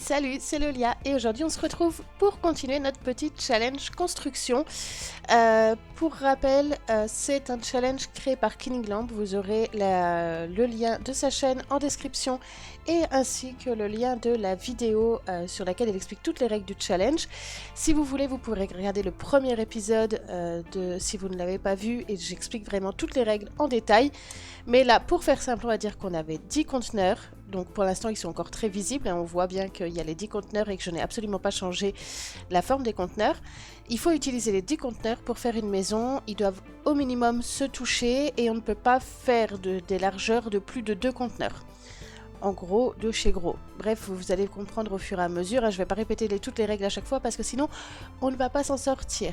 Salut, c'est Lolia et aujourd'hui on se retrouve pour continuer notre petit challenge construction. Pour rappel, c'est un challenge créé par Kinninglamp. Vous aurez le lien de sa chaîne en description et ainsi que le lien de la vidéo sur laquelle elle explique toutes les règles du challenge. Si vous voulez, vous pourrez regarder le premier épisode si vous ne l'avez pas vu et j'explique vraiment toutes les règles en détail. Mais là, pour faire simple, on va dire qu'on avait 10 conteneurs. Donc pour l'instant, ils sont encore très visibles. On voit bien qu'il y a les 10 conteneurs et que je n'ai absolument pas changé la forme des conteneurs. Il faut utiliser les 10 conteneurs pour faire une maison. Ils doivent au minimum se toucher et on ne peut pas faire des largeurs de plus de 2 conteneurs. En gros, de chez gros. Bref, vous allez comprendre au fur et à mesure. Je ne vais pas répéter toutes les règles à chaque fois parce que sinon, on ne va pas s'en sortir.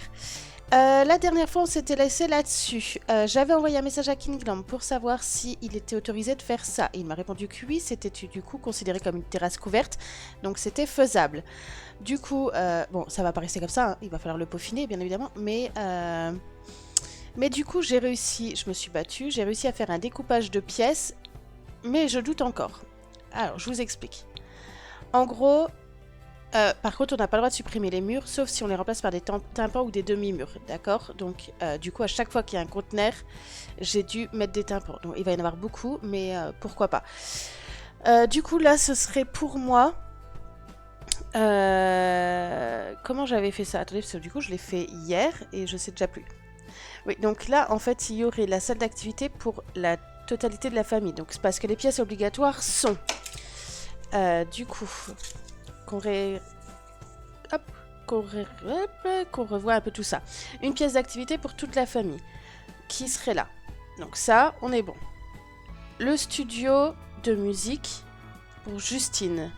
La dernière fois, on s'était laissé là-dessus. J'avais envoyé un message à Kinninglamp pour savoir s'il était autorisé de faire ça. Il m'a répondu que oui, c'était du coup considéré comme une terrasse couverte, donc c'était faisable. Du coup, bon, ça va pas rester comme ça, hein. Il va falloir le peaufiner, bien évidemment, mais du coup, j'ai réussi, je me suis battue, j'ai réussi à faire un découpage de pièces, mais je doute encore. Alors, je vous explique. En gros... par contre, on n'a pas le droit de supprimer les murs, sauf si on les remplace par des tympans ou des demi-murs, d'accord? Donc, du coup, à chaque fois qu'il y a un conteneur, j'ai dû mettre des tympans. Donc, il va y en avoir beaucoup, mais pourquoi pas. Du coup, là, ce serait pour moi... comment j'avais fait ça? Attendez, parce que du coup, je l'ai fait hier, et je sais déjà plus. Oui, donc là, en fait, il y aurait la salle d'activité pour la totalité de la famille. Donc, c'est parce que les pièces obligatoires sont... du coup... qu'on revoit un peu tout ça. Une pièce d'activité pour toute la famille qui serait là. Donc ça, on est bon. Le studio de musique pour Justine,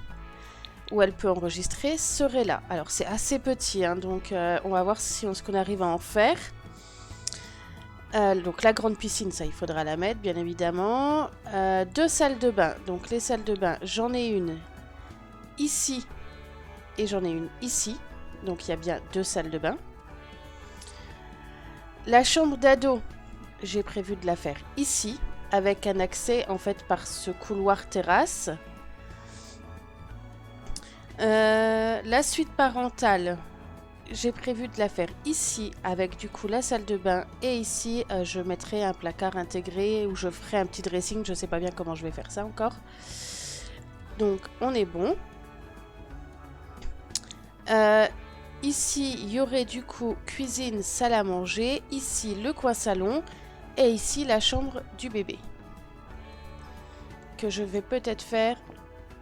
où elle peut enregistrer, serait là. Alors c'est assez petit, hein, donc on va voir ce qu'on arrive à en faire. Donc la grande piscine, ça il faudra la mettre, bien évidemment. 2 salles de bain. Donc les salles de bain, j'en ai une ici. Et j'en ai une ici, donc il y a bien 2 salles de bain. La chambre d'ado, j'ai prévu de la faire ici, avec un accès en fait par ce couloir terrasse. La suite parentale, j'ai prévu de la faire ici, avec du coup la salle de bain. Et ici, je mettrai un placard intégré où je ferai un petit dressing. Je ne sais pas bien comment je vais faire ça encore. Donc on est bon. Ici, il y aurait du coup cuisine, salle à manger. Ici, le coin salon. Et ici, la chambre du bébé. Que je vais peut-être faire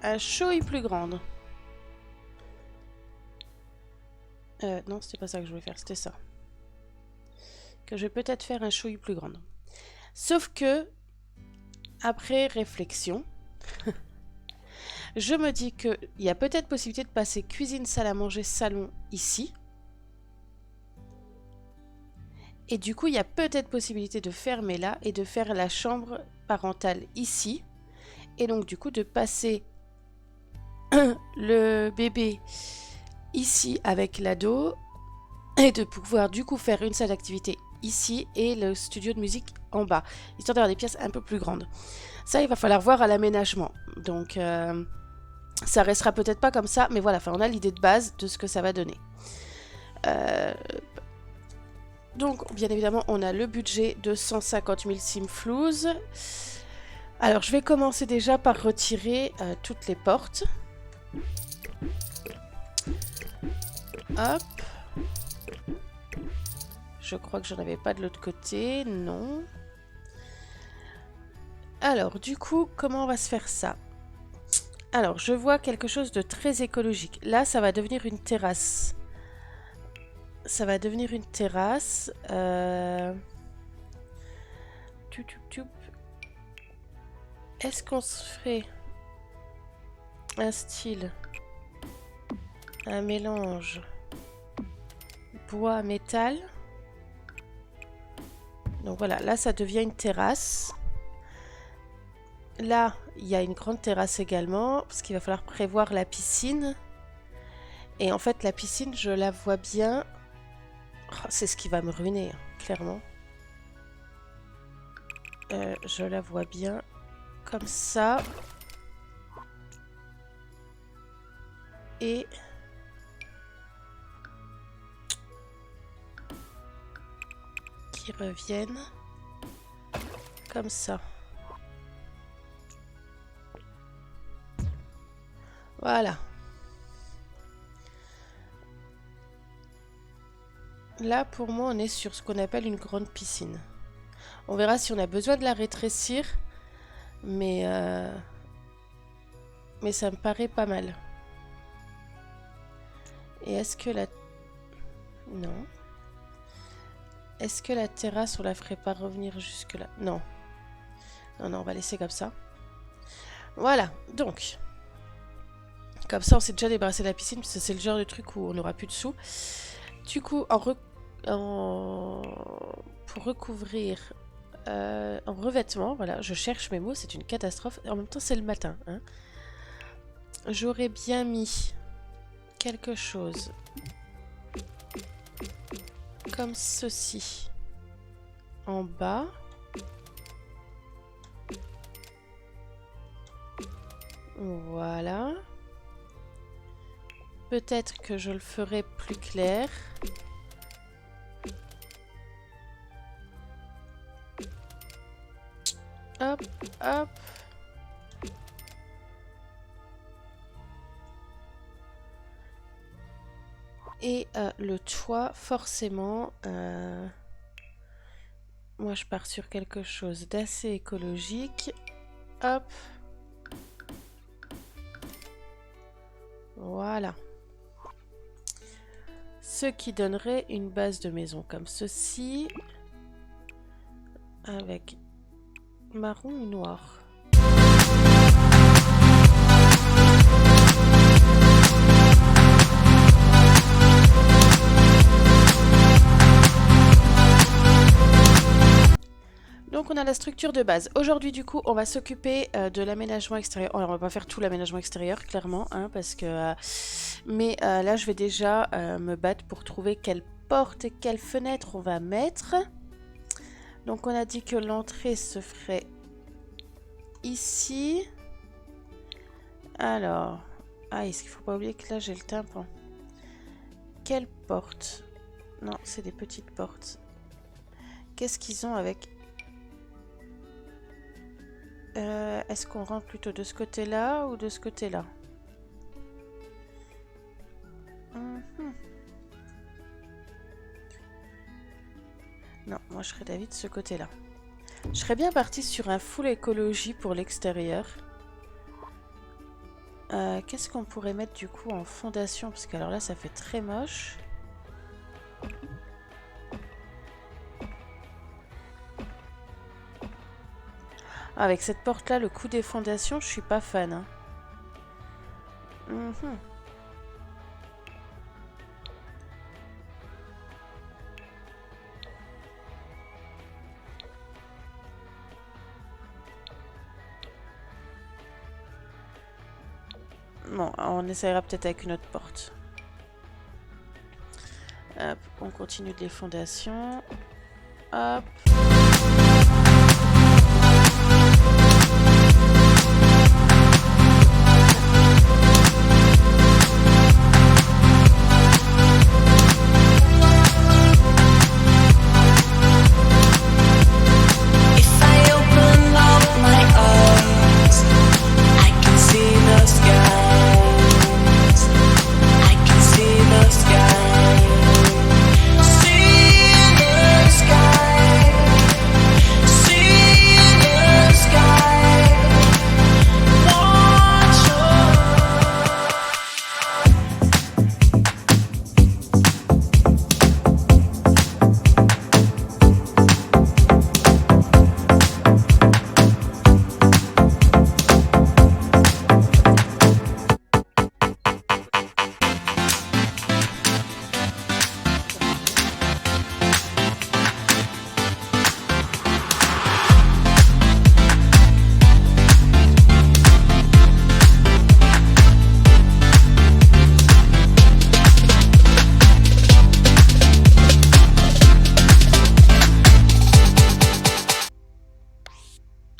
un chouï plus grande. Non, c'était pas ça que je voulais faire, c'était ça. Que je vais peut-être faire un chouï plus grande. Sauf que, après réflexion... je me dis qu'il y a peut-être possibilité de passer cuisine, salle à manger, salon ici. Et du coup, il y a peut-être possibilité de fermer là et de faire la chambre parentale ici. Et donc du coup de passer le bébé ici avec l'ado. Et de pouvoir du coup faire une salle d'activité ici et le studio de musique en bas. Histoire d'avoir des pièces un peu plus grandes. Ça, il va falloir voir à l'aménagement. Donc... ça restera peut-être pas comme ça, mais voilà, on a l'idée de base de ce que ça va donner. Donc, bien évidemment, on a le budget de 150 000 simflouz. Alors, je vais commencer déjà par retirer toutes les portes. Hop. Je crois que j'en avais pas de l'autre côté, non. Alors, du coup, comment on va se faire ça ? Alors, je vois quelque chose de très écologique. Là, ça va devenir une terrasse. Ça va devenir une terrasse. Est-ce qu'on se ferait un style, un mélange bois-métal? Donc voilà, là, ça devient une terrasse. Là, il y a une grande terrasse également, parce qu'il va falloir prévoir la piscine. Et en fait, la piscine, je la vois bien... Oh, c'est ce qui va me ruiner, hein, clairement. Je la vois bien comme ça. et qui reviennent comme ça. Voilà. Là, pour moi, on est sur ce qu'on appelle une grande piscine. On verra si on a besoin de la rétrécir, mais ça me paraît pas mal. Et est-ce que la... Non. Est-ce que la terrasse, on la ferait pas revenir jusque là? Non. Non, non, on va laisser comme ça. Voilà, donc... Comme ça, on s'est déjà débarrassé de la piscine, parce que c'est le genre de truc où on n'aura plus de sous. Du coup, pour recouvrir... en revêtement, voilà, je cherche mes mots, c'est une catastrophe. En même temps, c'est le matin. Hein. J'aurais bien mis quelque chose comme ceci en bas. Voilà. Peut-être que je le ferai plus clair. Hop, hop. Et le toit, forcément, moi je pars sur quelque chose d'assez écologique. Hop. Voilà. Ce qui donnerait une base de maison comme ceci. Avec marron ou noir. Donc on a la structure de base. Aujourd'hui du coup on va s'occuper de l'aménagement extérieur. Alors on va pas faire tout l'aménagement extérieur clairement hein, parce que mais là je vais déjà me battre pour trouver quelle porte et quelle fenêtre on va mettre. Donc on a dit que l'entrée se ferait ici. Alors est-ce qu'il faut pas oublier que là j'ai le tympan. Quelle porte? Non, c'est des petites portes. Qu'est-ce qu'ils ont avec... est-ce qu'on rentre plutôt de ce côté-là ou de ce côté-là? Non, moi je serais d'avis de ce côté-là. Je serais bien partie sur un full écologie pour l'extérieur. Qu'est-ce qu'on pourrait mettre du coup en fondation? Parce que alors là ça fait très moche. Avec cette porte là, le coup des fondations, je suis pas fan. Hein. Bon, on essaiera peut-être avec une autre porte. Hop, on continue de les fondations. Hop.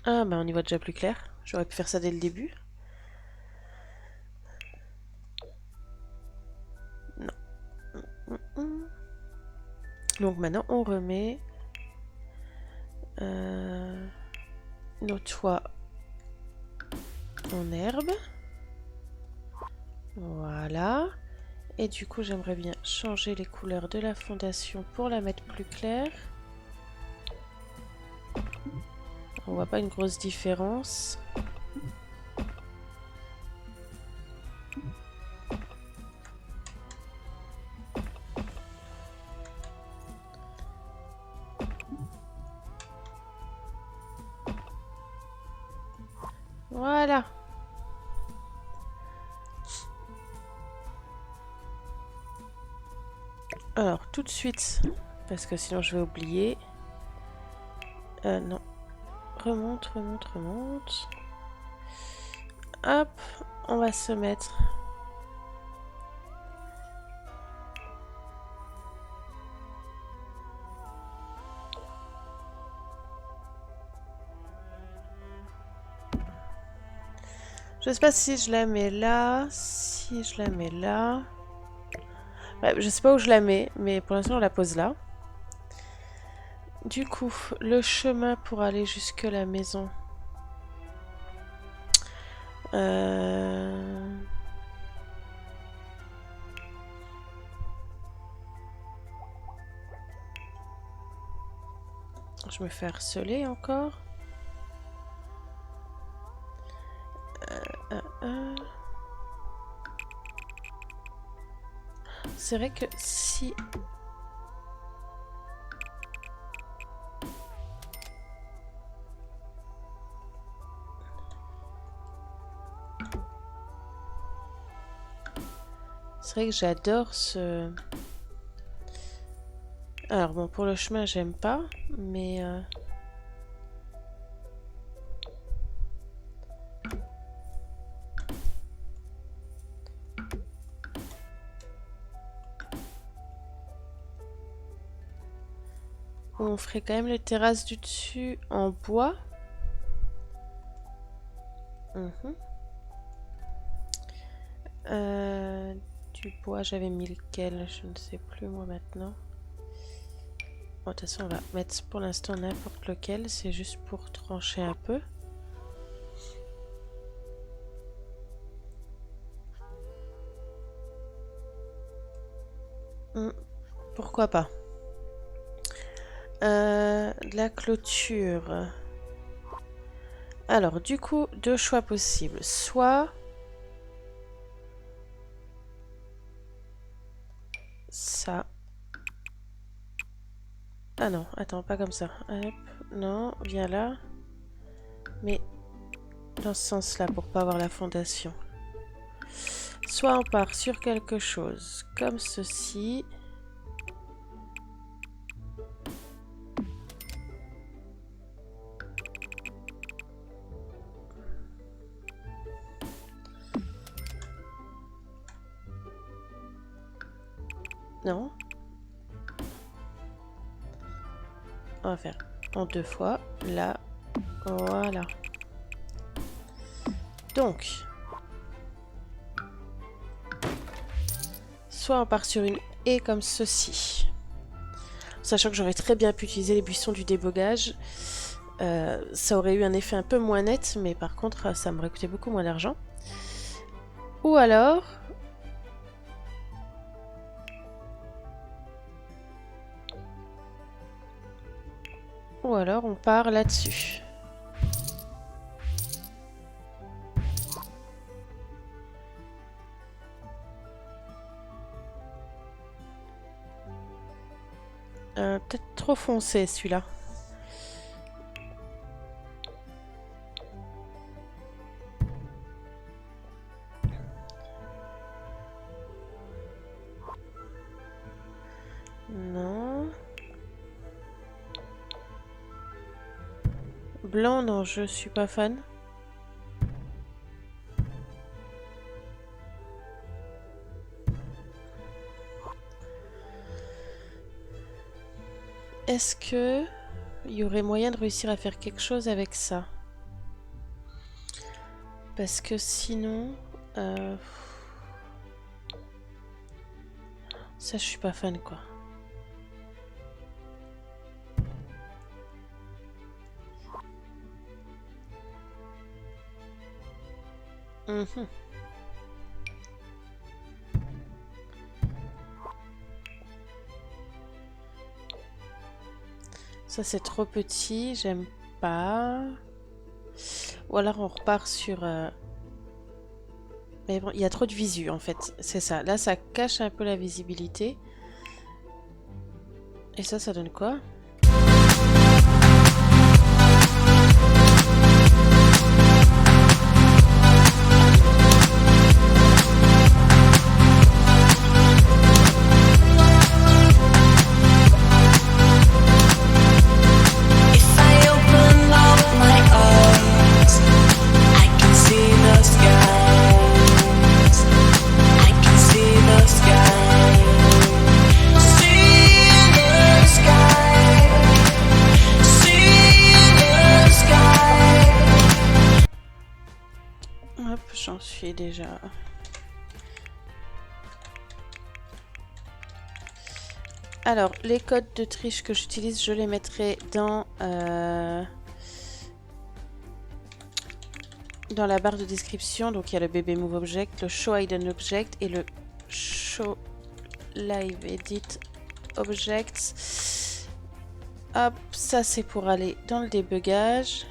Ah bah on y voit déjà plus clair. J'aurais pu faire ça dès le début. Donc maintenant on remet nos toits en herbe. Voilà. Et du coup j'aimerais bien changer les couleurs de la fondation pour la mettre plus claire. On voit pas une grosse différence. Voilà. Alors tout de suite, parce que sinon je vais oublier. Non. Remonte, remonte, remonte. Hop, on va se mettre. Je sais pas si je la mets là, si je la mets là. Ouais, je sais pas où je la mets, mais pour l'instant on la pose là. Du coup, le chemin pour aller jusque la maison. Je me fais harceler encore. C'est vrai que si... C'est vrai que j'adore ce... Alors bon, pour le chemin, j'aime pas, mais... On ferait quand même les terrasses du dessus en bois. Du bois, j'avais mis lequel? Je ne sais plus moi maintenant. Bon, de toute façon, on va mettre pour l'instant n'importe lequel. C'est juste pour trancher un peu. Pourquoi pas? De la clôture. Alors, du coup, deux choix possibles. Soit... ça. Ah non, attends, pas comme ça. Hop, non, viens là. Mais dans ce sens-là, pour pas avoir la fondation. Soit on part sur quelque chose comme ceci. Non. On va faire en deux fois. Là. Voilà. Donc. Soit on part sur une haie comme ceci. Sachant que j'aurais très bien pu utiliser les buissons du débogage. Ça aurait eu un effet un peu moins net. Mais par contre, ça m'aurait coûté beaucoup moins d'argent. Ou alors... on part là-dessus. Peut-être trop foncé celui-là. Non. Blanc, non, je suis pas fan. Est-ce que il y aurait moyen de réussir à faire quelque chose avec ça? Parce que sinon... ça, je suis pas fan, quoi. Mhm. Ça c'est trop petit, j'aime pas. Ou alors on repart sur... Mais bon, il y a trop de visu en fait, c'est ça. Là ça cache un peu la visibilité. Et ça donne quoi? Hop, j'en suis déjà. Alors, les codes de triche que j'utilise, je les mettrai dans la barre de description. Donc, il y a le BB Move Object, le Show Hidden Object et le Show Live Edit Objects. Hop, ça c'est pour aller dans le débugage.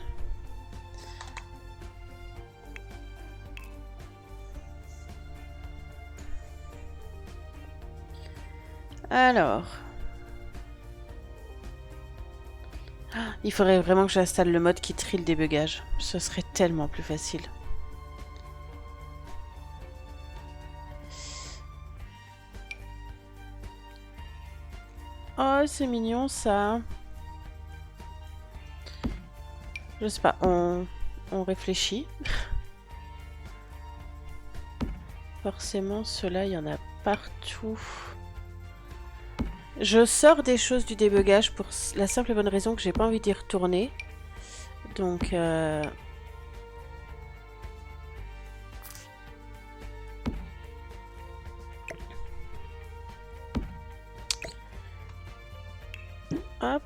Alors, il faudrait vraiment que j'installe le mode qui trie le débugage. Ce serait tellement plus facile. Oh, c'est mignon ça. Je sais pas, on réfléchit. Forcément, ceux-là, il y en a partout. Je sors des choses du débugage pour la simple et bonne raison que j'ai pas envie d'y retourner. Donc... Hop.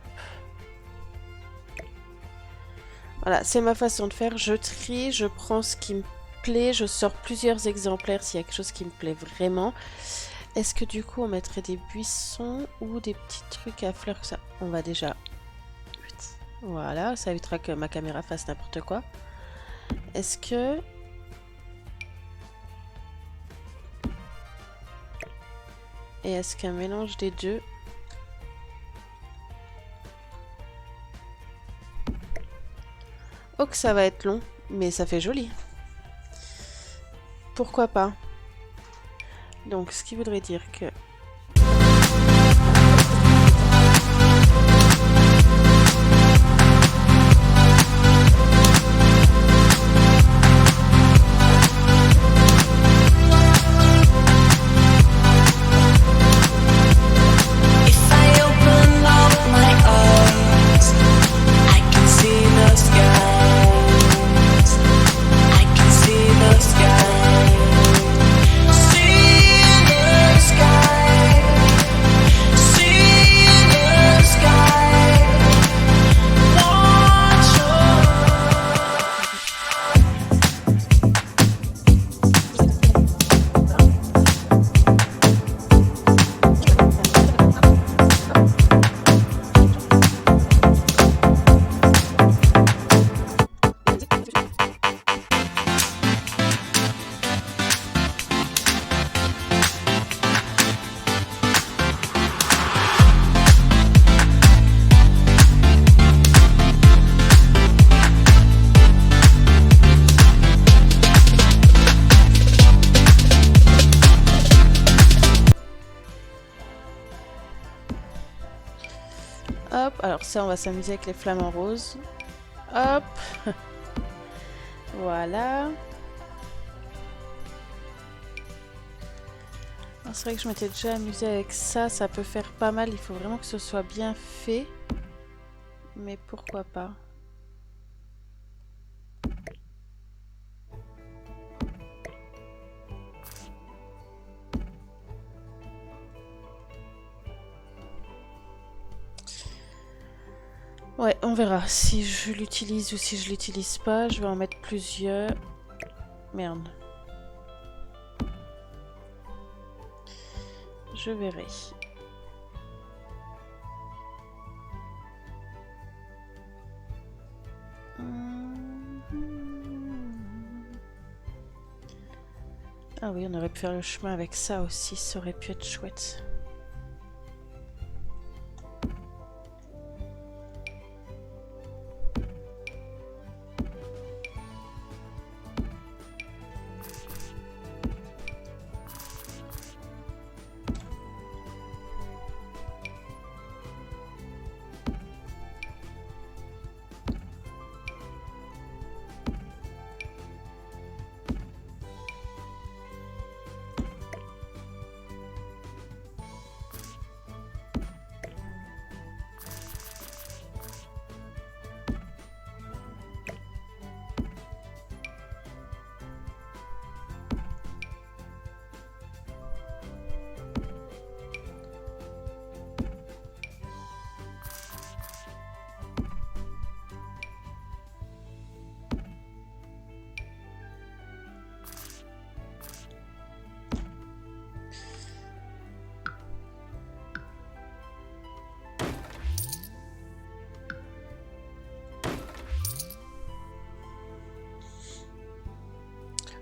Voilà, c'est ma façon de faire. Je trie, je prends ce qui me plaît, je sors plusieurs exemplaires s'il y a quelque chose qui me plaît vraiment. Est-ce que du coup on mettrait des buissons ou des petits trucs à fleurs? Ça, on va déjà... Voilà, ça évitera que ma caméra fasse n'importe quoi. Est-ce que... Et est-ce qu'un mélange des deux... Oh que ça va être long, mais ça fait joli. Pourquoi pas? Donc ce qui voudrait dire que... Hop, alors ça on va s'amuser avec les flamants roses. Hop. Voilà. C'est vrai que je m'étais déjà amusée avec ça, ça peut faire pas mal, il faut vraiment que ce soit bien fait. Mais pourquoi pas? Ouais, on verra si je l'utilise ou si je l'utilise pas. Je vais en mettre plusieurs. merde. Je verrai. Ah oui, on aurait pu faire le chemin avec ça aussi, ça aurait pu être chouette.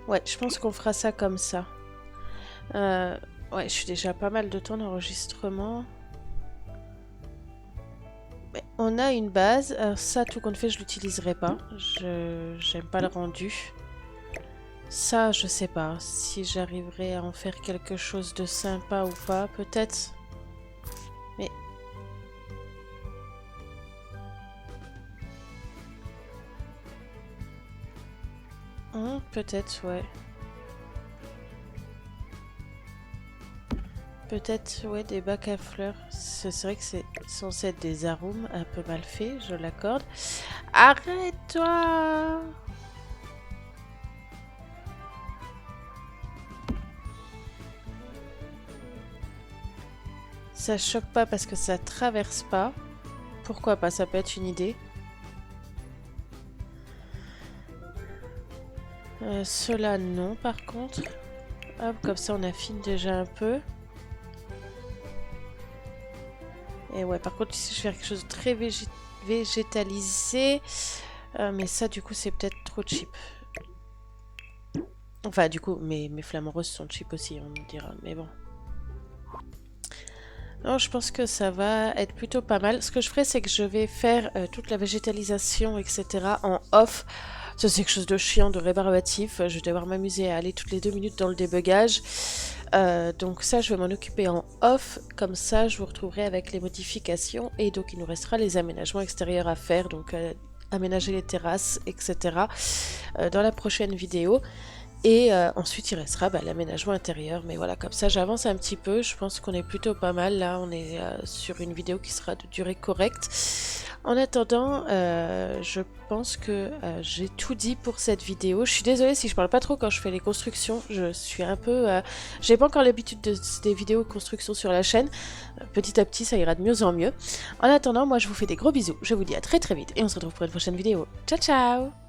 Ouais, je pense qu'on fera ça comme ça. Ouais, je suis déjà pas mal de temps d'enregistrement. Mais on a une base. Alors ça, tout compte fait, je l'utiliserai pas. J'aime pas le rendu. Ça, je sais pas. Si j'arriverai à en faire quelque chose de sympa ou pas, peut-être. Mais... peut-être, ouais. Peut-être, ouais, des bacs à fleurs. C'est vrai que c'est censé être des arômes un peu mal faits, je l'accorde. Arrête-toi! Ça choque pas parce que ça traverse pas. Pourquoi pas? Ça peut être une idée. Cela non par contre. Hop, comme ça on affine déjà un peu. Et ouais, par contre ici je vais faire quelque chose de très végétalisé. Mais ça du coup c'est peut-être trop cheap. Enfin du coup mes flamants roses sont cheap aussi on me dira. Mais bon. Non, je pense que ça va être plutôt pas mal. Ce que je ferai, c'est que je vais faire toute la végétalisation, etc. en off. Ça, c'est quelque chose de chiant, de rébarbatif. Je vais devoir m'amuser à aller toutes les 2 minutes dans le débugage. Donc ça, je vais m'en occuper en off. Comme ça, je vous retrouverai avec les modifications. Et donc, il nous restera les aménagements extérieurs à faire. Donc, aménager les terrasses, etc. Dans la prochaine vidéo. Et ensuite, il restera l'aménagement intérieur. Mais voilà, comme ça, j'avance un petit peu. Je pense qu'on est plutôt pas mal. Là, on est sur une vidéo qui sera de durée correcte. En attendant, je pense que j'ai tout dit pour cette vidéo. Je suis désolée si je parle pas trop quand je fais les constructions. Je suis un peu... j'ai pas encore l'habitude des vidéos de construction sur la chaîne. Petit à petit, ça ira de mieux en mieux. En attendant, moi, je vous fais des gros bisous. Je vous dis à très très vite. Et on se retrouve pour une prochaine vidéo. Ciao, ciao!